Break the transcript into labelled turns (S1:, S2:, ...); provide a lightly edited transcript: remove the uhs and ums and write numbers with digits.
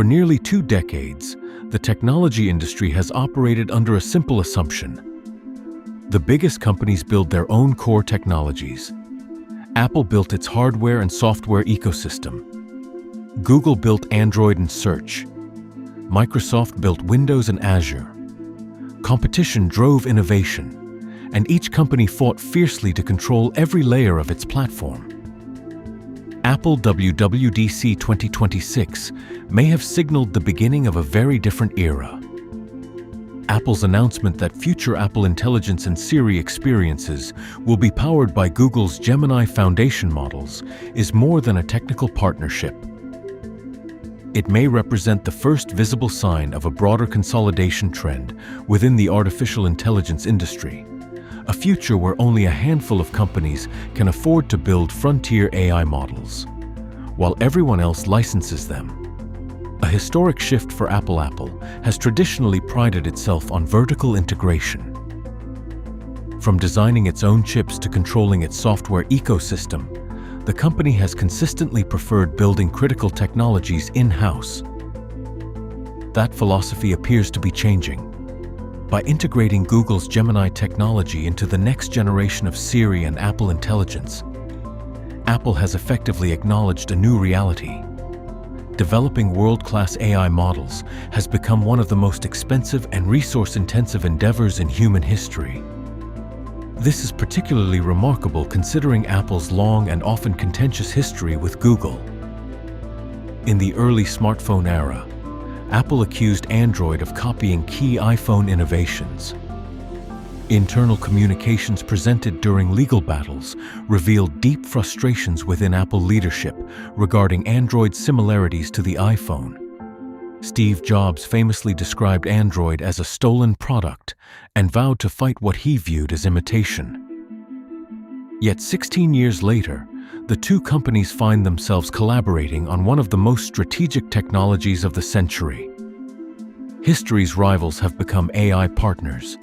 S1: For nearly 2 decades, the technology industry has operated under a simple assumption. The biggest companies build their own core technologies. Apple built its hardware and software ecosystem. Google built Android and Search. Microsoft built Windows and Azure. Competition drove innovation, and each company fought fiercely to control every layer of its platform. Apple WWDC 2026 may have signaled the beginning of a very different era. Apple's announcement that future Apple Intelligence and Siri experiences will be powered by Google's Gemini foundation models is more than a technical partnership. It may represent the first visible sign of a broader consolidation trend within the artificial intelligence industry, a future where only a handful of companies can afford to build frontier AI models, while everyone else licenses them. A historic shift for Apple. Apple has traditionally prided itself on vertical integration. From designing its own chips to controlling its software ecosystem, the company has consistently preferred building critical technologies in-house. That philosophy appears to be changing. By integrating Google's Gemini technology into the next generation of Siri and Apple Intelligence, Apple has effectively acknowledged a new reality. Developing world-class AI models has become one of the most expensive and resource-intensive endeavors in human history. This is particularly remarkable considering Apple's long and often contentious history with Google. In the early smartphone era, Apple accused Android of copying key iPhone innovations. Internal communications presented during legal battles revealed deep frustrations within Apple leadership regarding Android's similarities to the iPhone. Steve Jobs famously described Android as a stolen product and vowed to fight what he viewed as imitation. Yet 16 years later, the two companies find themselves collaborating on one of the most strategic technologies of the century. History's rivals have become AI partners.